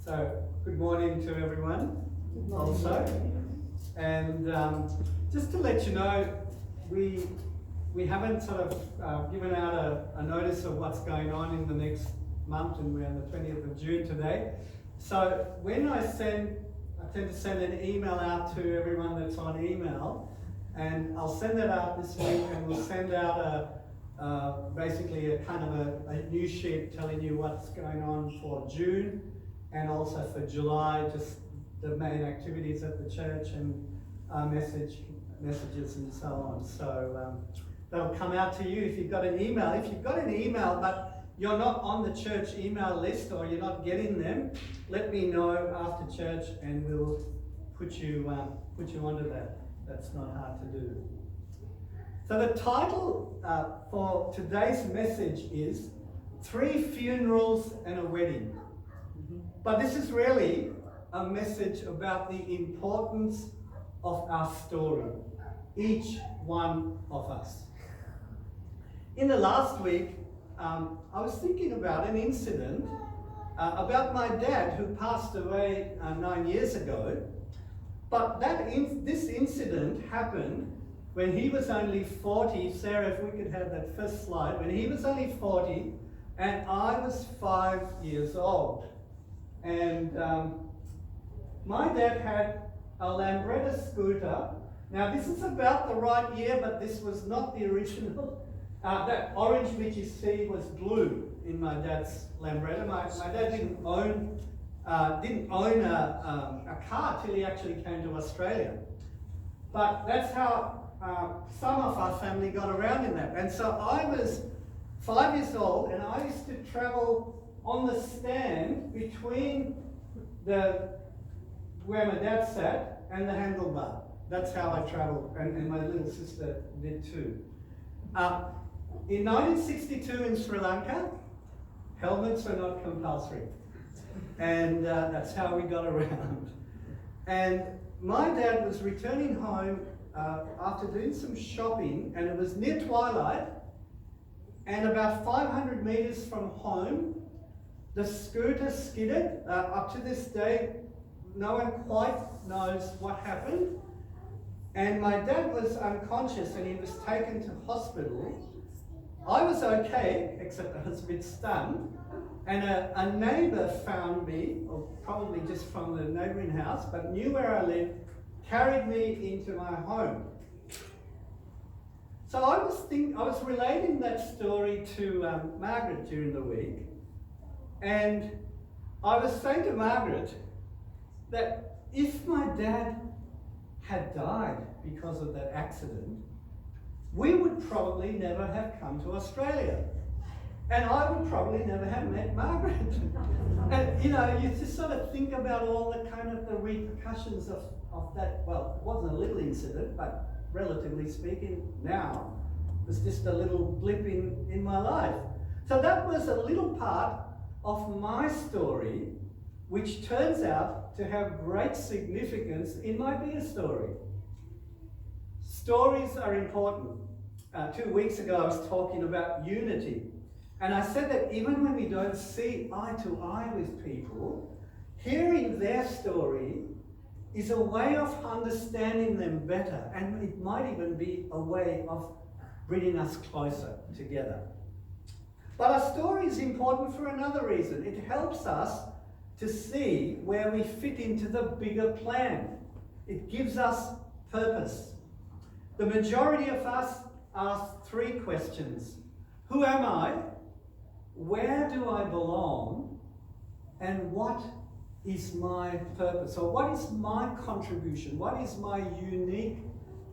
So, good morning to everyone also. And just to let you know, we haven't sort of given out a notice of what's going on in the next month, and we're on the 20th of June today. So when I tend to send an email out to everyone that's on email, and I'll send that out this week, and we'll send out basically a kind of a news sheet telling you what's going on for June and also for July, just the main activities at the church and messages and so on. So that'll come out to you if you've got an email. If you've got an email but you're not on the church email list or you're not getting them, let me know after church and we'll put you onto that. That's not hard to do. So the title for today's message is 3 Funerals and a Wedding. But this is really a message about the importance of our story, each one of us. In the last week, I was thinking about an incident about my dad who passed away 9 years ago. But this incident happened when he was only 40. Sarah, if we could have that first slide. When he was only 40 and I was 5 years old. And my dad had a Langenberg scooter. Now this is about the right year, but this was not the original. That orange which you see was blue in my dad's Langenberg. My dad didn't own a car till he actually came to Australia. But that's how some of our family got around in that. And so I was 5 years old and I used to travel on the stand between where my dad sat and the handlebar. That's how I travelled, and my little sister did too. In 1962 in Sri Lanka, helmets were not compulsory. And that's how we got around. And my dad was returning home after doing some shopping, and it was near twilight, and about 500 metres from home, the scooter skidded. Up to this day, no one quite knows what happened. And my dad was unconscious and he was taken to hospital. I was okay, except I was a bit stunned. And a neighbour found me, or probably just from the neighbouring house, but knew where I lived, carried me into my home. So I was relating that story to Margaret during the week. And I was saying to Margaret that if my dad had died because of that accident, we would probably never have come to Australia. And I would probably never have met Margaret. And you just sort of think about all the kind of the repercussions of that. Well, it wasn't a little incident, but relatively speaking, now it was just a little blip in my life. So that was a little part of my story, which turns out to have great significance in my bigger story. Stories are important. 2 weeks ago I was talking about unity. And I said that even when we don't see eye to eye with people, hearing their story is a way of understanding them better. And it might even be a way of bringing us closer together. But our story is important for another reason. It helps us to see where we fit into the bigger plan. It gives us purpose. The majority of us ask 3 questions. Who am I? Where do I belong? And what is my purpose? Or what is my contribution? What is my unique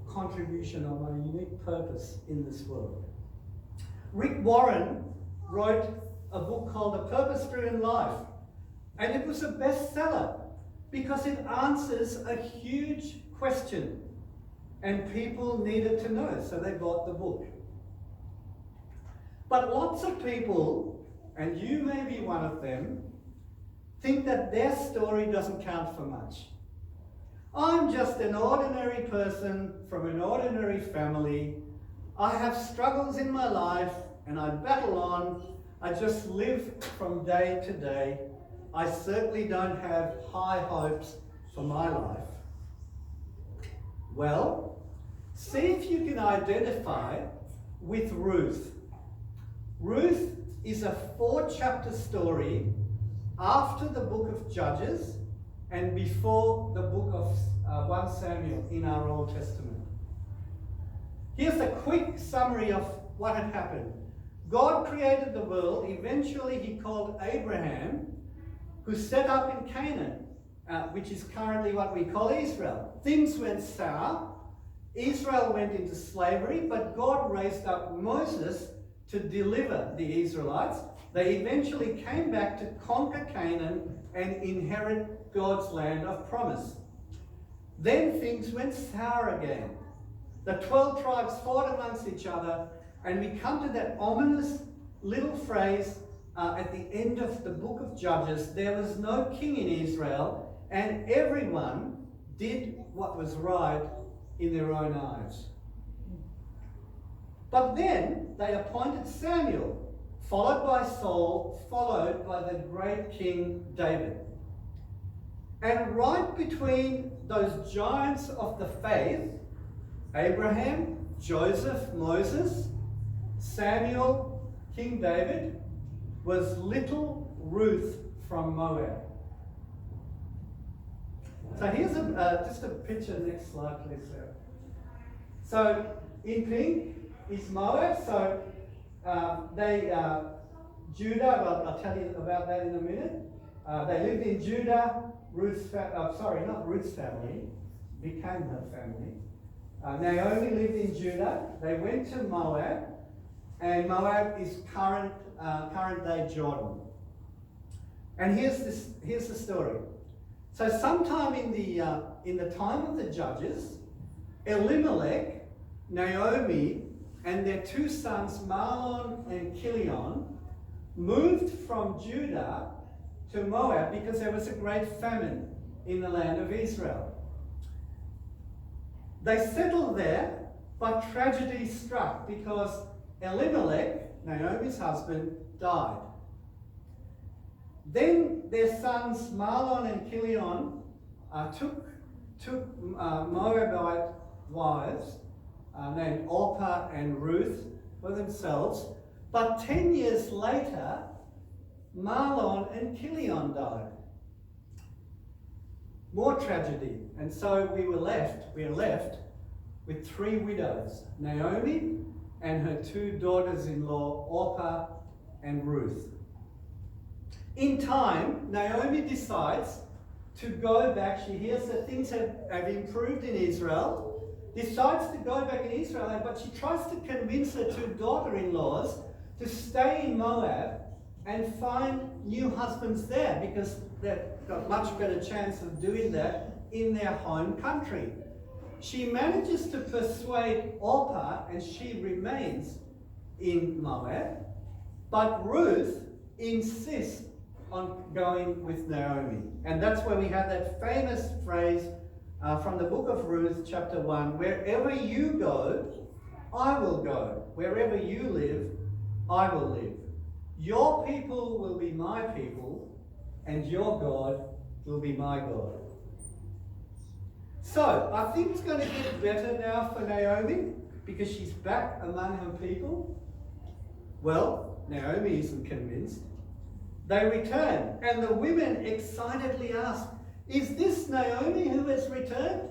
contribution or my unique purpose in this world? Rick Warren wrote a book called A Purpose-Driven Life. And it was a bestseller because it answers a huge question and people needed to know, so they bought the book. But lots of people, and you may be one of them, think that their story doesn't count for much. I'm just an ordinary person from an ordinary family. I have struggles in my life and I battle on. I just live from day to day. I certainly don't have high hopes for my life. Well, see if you can identify with Ruth. Ruth is a 4-chapter story after the book of Judges and before the book of 1 Samuel in our Old Testament. Here's a quick summary of what had happened. God created the world. Eventually he called Abraham, who set up in Canaan, which is currently what we call Israel. Things went sour. Israel went into slavery, but God raised up Moses to deliver the Israelites. They eventually came back to conquer Canaan and inherit God's land of promise. Then things went sour again. The 12 tribes fought amongst each other, and we come to that ominous little phrase at the end of the book of Judges. There was no king in Israel, and everyone did what was right in their own eyes. But then they appointed Samuel, followed by Saul, followed by the great King David. And right between those giants of the faith, Abraham, Joseph, Moses, Samuel, King David, was little Ruth from Moab. So here's just a picture. Next slide, please, Sarah. So in pink is Moab. So Judah, well, I'll tell you about that in a minute. They lived in Judah. Not Ruth's family, became her family. Naomi lived in Judah. They went to Moab, and Moab is current day Jordan. And here's the story. So sometime in the time of the Judges, Elimelech, Naomi, and their 2 sons, Mahlon and Chilion, moved from Judah to Moab because there was a great famine in the land of Israel. They settled there, but tragedy struck because Elimelech, Naomi's husband, died. Then their sons Mahlon and Chilion took Moabite wives named Orpah and Ruth for themselves. But 10 years later, Mahlon and Chilion died. More tragedy. And so we were left with 3 widows, Naomi and her 2 daughters-in-law, Orpah and Ruth. In time, Naomi decides to go back. She hears that things have improved in Israel, decides to go back in Israel, but she tries to convince her 2 daughter-in-laws to stay in Moab and find new husbands there, because they've got much better chance of doing that in their home country. She manages to persuade Orpah, and she remains in Moab, but Ruth insists on going with Naomi. And that's where we have that famous phrase from the book of Ruth, chapter 1, wherever you go, I will go. Wherever you live, I will live. Your people will be my people, and your God will be my God. So, I think it's going to get better now for Naomi, because she's back among her people. Well, Naomi isn't convinced. They return, and the women excitedly ask, "Is this Naomi who has returned?"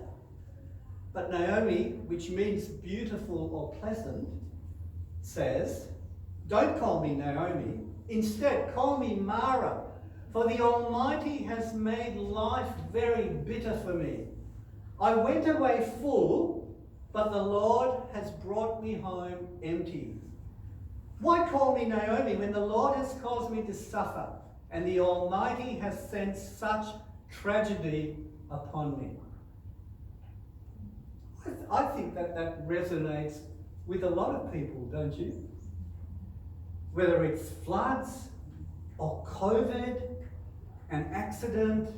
But Naomi, which means beautiful or pleasant, says, "Don't call me Naomi. Instead, call me Mara, for the Almighty has made life very bitter for me. I went away full, but the Lord has brought me home empty. Why call me Naomi when the Lord has caused me to suffer, and the Almighty has sent such tragedy upon me?" I think that resonates with a lot of people, don't you? Whether it's floods or COVID, an accident,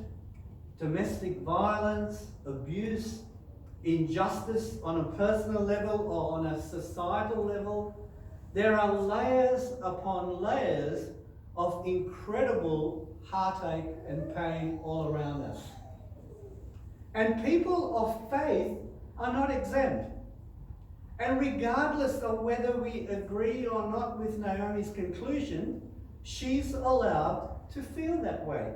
domestic violence, abuse, injustice on a personal level or on a societal level, there are layers upon layers of incredible heartache and pain all around us. And people of faith are not exempt. And regardless of whether we agree or not with Naomi's conclusion, she's allowed to feel that way.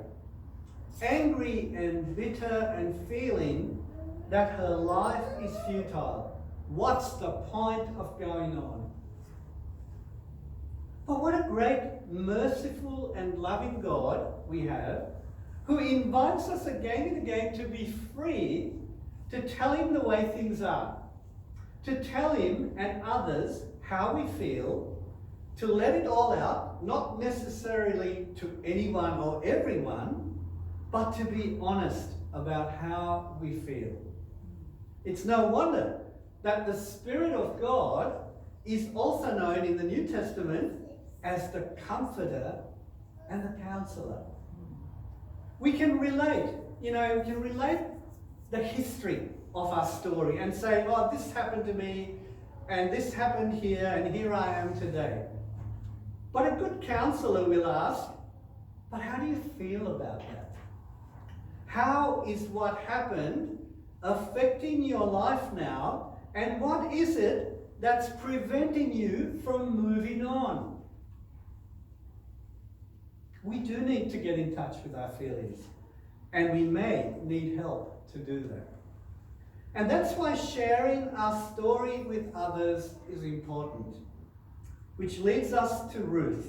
Angry and bitter and feeling that her life is futile. What's the point of going on? But what a great, merciful and loving God we have, who invites us again and again to be free to tell him the way things are, to tell him and others how we feel, to let it all out, not necessarily to anyone or everyone, but to be honest about how we feel. It's no wonder that the Spirit of God is also known in the New Testament as the Comforter and the Counselor. We can relate, we can relate the history of our story and say, oh, this happened to me, and this happened here, and here I am today. But a good counselor will ask, but how do you feel about that? How is what happened affecting your life now, and what is it that's preventing you from moving on? We do need to get in touch with our feelings, and we may need help to do that. And that's why sharing our story with others is important. Which leads us to Ruth.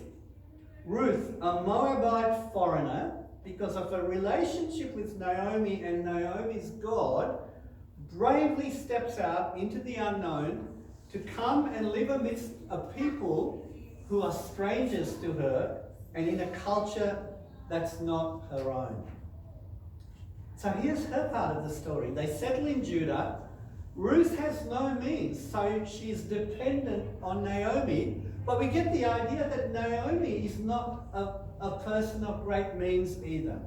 Ruth, a Moabite foreigner, because of a relationship with Naomi and Naomi's God, bravely steps out into the unknown to come and live amidst a people who are strangers to her and in a culture that's not her own. So here's her part of the story. They settle in Judah. Ruth has no means, so she's dependent on Naomi. But we get the idea that Naomi is not a person of great means either.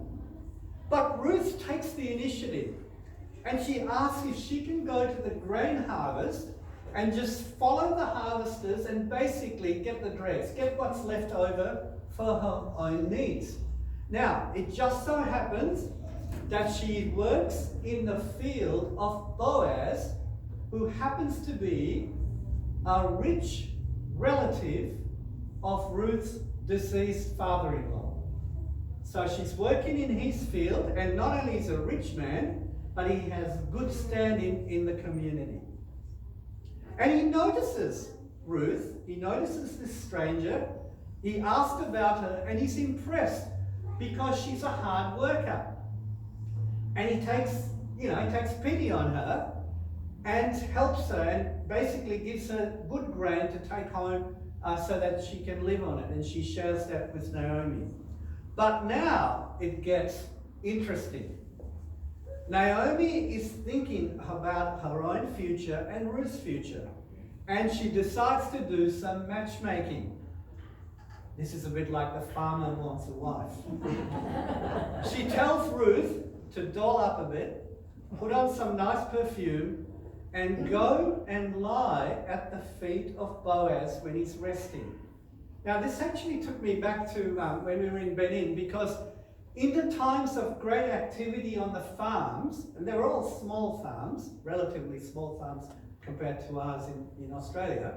But Ruth takes the initiative, and she asks if she can go to the grain harvest and just follow the harvesters and basically get the dregs, get what's left over for her own needs. Now, it just so happens that she works in the field of Boaz, who happens to be a rich relative of Ruth's deceased father-in-law. So she's working in his field, and not only is he a rich man, but he has good standing in the community. And he notices Ruth, he notices this stranger, he asks about her, and he's impressed because she's a hard worker. And he takes pity on her and helps her and basically gives her good grain to take home so that she can live on it. And she shares that with Naomi. But now it gets interesting. Naomi is thinking about her own future and Ruth's future. And she decides to do some matchmaking. This is a bit like the farmer wants a wife. She tells Ruth to doll up a bit, put on some nice perfume, and go and lie at the feet of Boaz when he's resting. Now, this actually took me back to when we were in Benin, because in the times of great activity on the farms, and they were all small farms, relatively small farms compared to ours in Australia,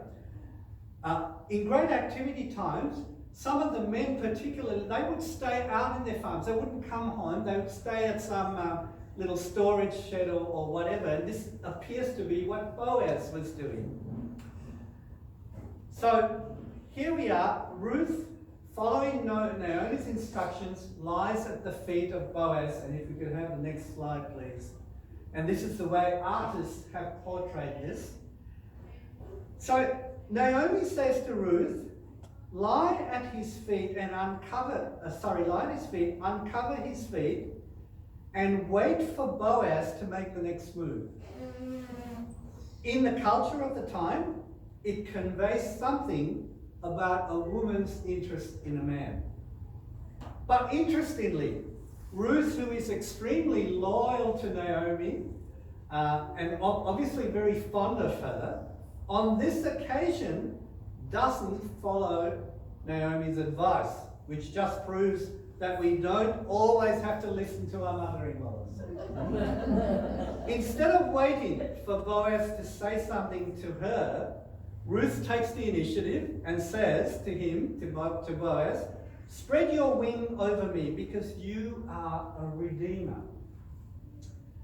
in great activity times, some of the men particularly, they would stay out in their farms. They wouldn't come home. They would stay at some little storage shed or whatever. And this appears to be what Boaz was doing. So here we are. Ruth, following Naomi's instructions, lies at the feet of Boaz. And if we could have the next slide, please. And this is the way artists have portrayed this. So Naomi says to Ruth, lie at his feet and lie at his feet, uncover his feet, and wait for Boaz to make the next move. In the culture of the time, it conveys something about a woman's interest in a man. But interestingly, Ruth, who is extremely loyal to Naomi, and obviously very fond of her, on this occasion doesn't follow Naomi's advice, which just proves that we don't always have to listen to our mother-in-laws. Instead of waiting for Boaz to say something to her, Ruth takes the initiative and says to him, to Boaz, "Spread your wing over me because you are a redeemer."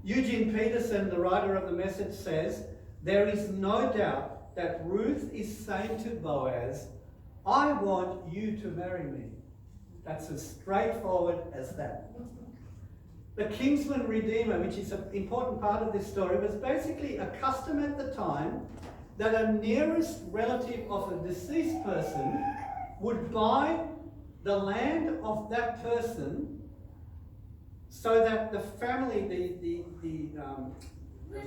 Eugene Peterson, the writer of the message, says, "There is no doubt that Ruth is saying to Boaz, 'I want you to marry me.'" That's as straightforward as that. The kinsman redeemer, which is an important part of this story, was basically a custom at the time that a nearest relative of a deceased person would buy the land of that person so that the family, the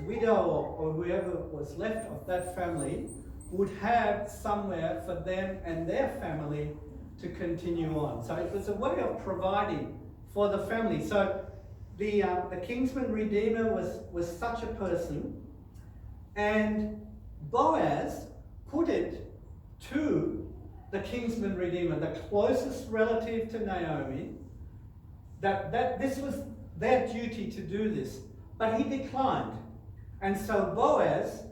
widow or whoever was left of that family would have somewhere for them and their family to continue on. So it was a way of providing for the family. So the kinsman redeemer was such a person, and Boaz put it to the kinsman redeemer, the closest relative to Naomi, that this was their duty to do this. But he declined. And so Boaz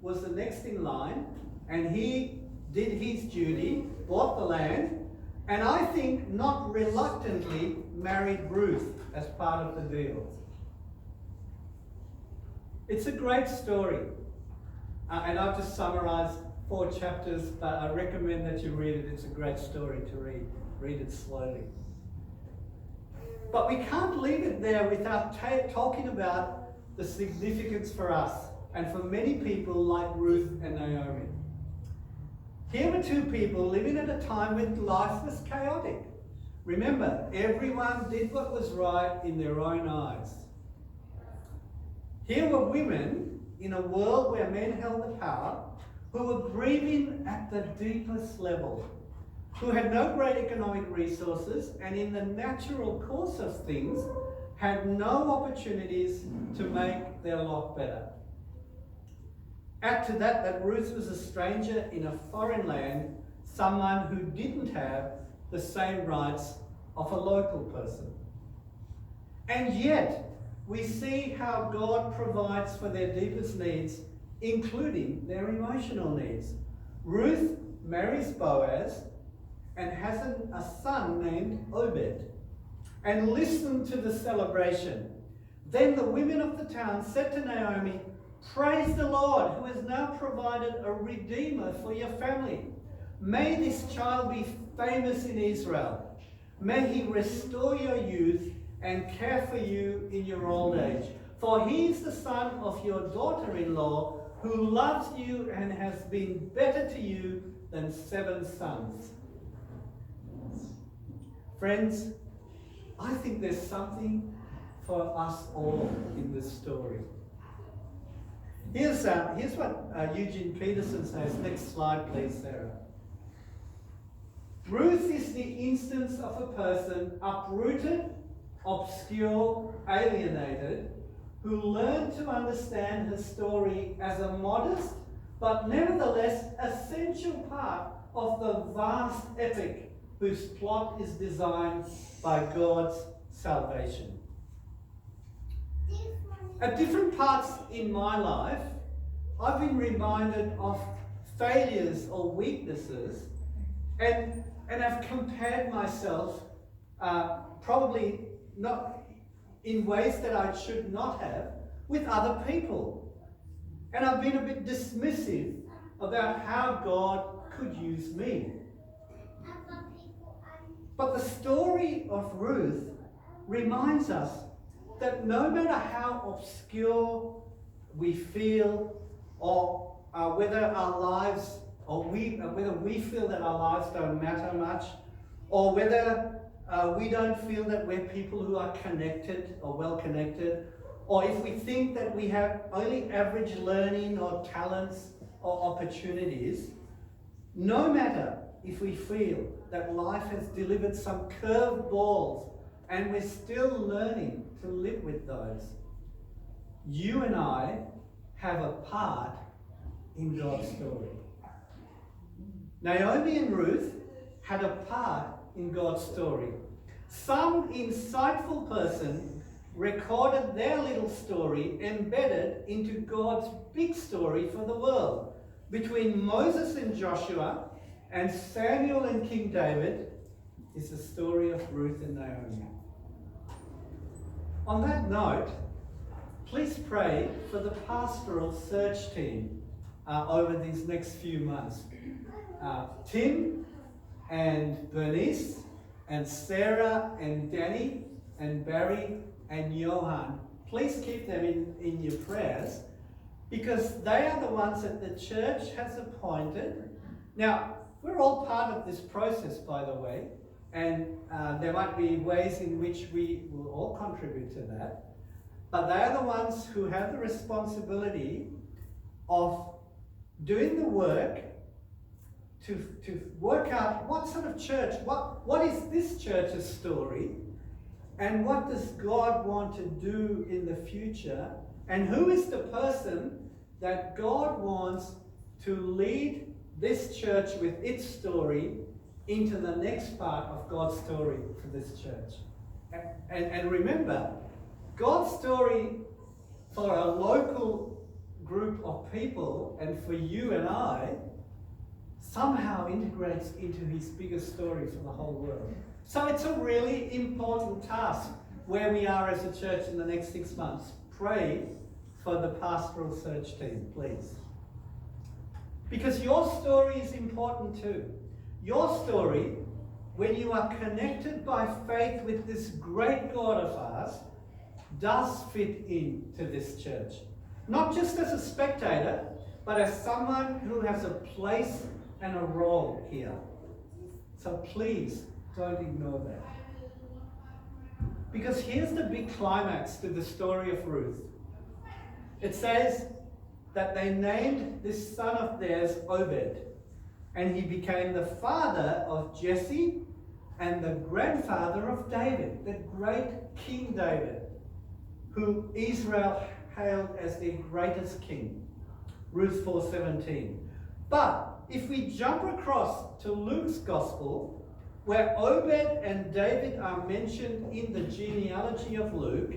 was the next in line, and he did his duty, bought the land, and I think not reluctantly married Ruth as part of the deal. It's a great story. And I've just summarised 4 chapters, but I recommend that you read it. It's a great story to read. Read it slowly. But we can't leave it there without talking about the significance for us and for many people like Ruth and Naomi. Here were 2 people living at a time when life was chaotic. Remember, everyone did what was right in their own eyes. Here were women in a world where men held the power, who were grieving at the deepest level, who had no great economic resources, and in the natural course of things, had no opportunities to make their lot better. Add to that Ruth was a stranger in a foreign land, someone who didn't have the same rights of a local person. And yet, we see how God provides for their deepest needs, including their emotional needs. Ruth marries Boaz and has a son named Obed. And listen to the celebration. Then the women of the town said to Naomi, "Praise the Lord, who has now provided a redeemer for your family. May this child be famous in Israel. May he restore your youth and care for you in your old age. For he is the son of your daughter-in-law, who loves you and has been better to you than 7 sons." Friends, I think there's something for us all in this story. Here's what Eugene Peterson says. Next slide, please, Sarah. Ruth is the instance of a person uprooted, obscure, alienated, who learned to understand her story as a modest but nevertheless essential part of the vast epic whose plot is designed by God's salvation. At different parts in my life, I've been reminded of failures or weaknesses, and I've compared myself, probably not in ways that I should not have, with other people. And I've been a bit dismissive about how God could use me. But the story of Ruth reminds us that no matter how obscure we feel, or whether our lives, or whether we feel that our lives don't matter much, or whether we don't feel that we're people who are connected or well connected, or if we think that we have only average learning or talents or opportunities, no matter if we feel that life has delivered some curved balls and we're still learning to live with those, you and I have a part in God's story. Naomi and Ruth had a part in God's story. Some insightful person recorded their little story embedded into God's big story for the world. Between Moses and Joshua and Samuel and King David is the story of Ruth and Naomi. On that note, please pray for the pastoral search team over these next few months. Tim and Bernice and Sarah and Danny and Barry and Johan, please keep them in your prayers, because they are the ones that the church has appointed. Now, we're all part of this process, by the way, and there might be ways in which we will all contribute to that, but they are the ones who have the responsibility of doing the work to work out what sort of church, what is this church's story, and what does God want to do in the future, and who is the person that God wants to lead this church with its story into the next part of God's story for this church. And remember, God's story for a local group of people and for you and I somehow integrates into his bigger story for the whole world. So it's a really important task where we are as a church in the next 6 months. Pray for the pastoral search team, please. Because your story is important too. Your story, when you are connected by faith with this great God of ours, does fit into this church. Not just as a spectator, but as someone who has a place and a role here. So please don't ignore that. Because here's the big climax to the story of Ruth. It says that they named this son of theirs Obed, and he became the father of Jesse and the grandfather of David, the great King David, who Israel hailed as their greatest king. Ruth 4:17. But if we jump across to Luke's Gospel, where Obed and David are mentioned in the genealogy of Luke,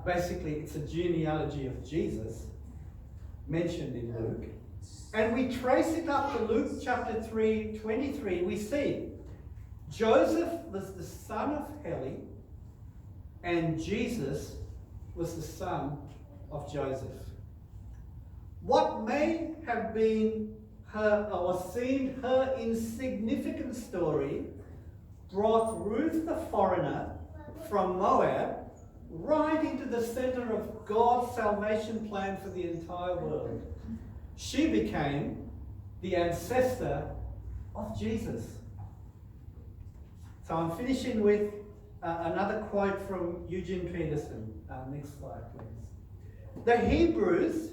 basically it's a genealogy of Jesus mentioned in Luke, and we trace it up to Luke chapter 3:23, we see Joseph was the son of Heli, and Jesus was the son of Joseph. What may have been her, or seemed her insignificant story, brought Ruth the foreigner from Moab right into the center of God's salvation plan for the entire world. She became the ancestor of Jesus. So I'm finishing with another quote from Eugene Peterson. Next slide, please. The Hebrews,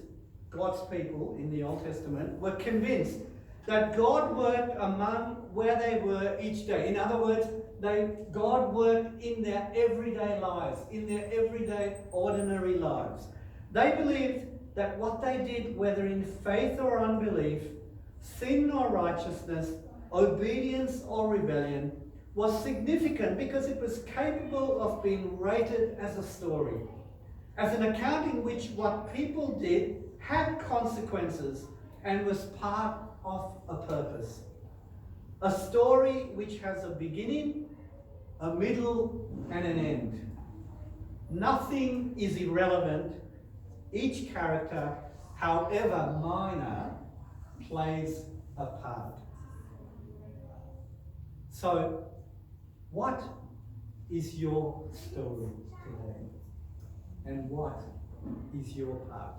God's people in the Old Testament, were convinced that God worked among where they were each day. In other words, God worked in their everyday lives, in their everyday ordinary lives. They believed that what they did, whether in faith or unbelief, sin or righteousness, obedience or rebellion, was significant because it was capable of being rated as a story, as an account in which what people did had consequences and was part of a purpose. A story which has a beginning, a middle, and an end. Nothing is irrelevant. Each character, however minor, plays a part. So, what is your story today? And what is your part?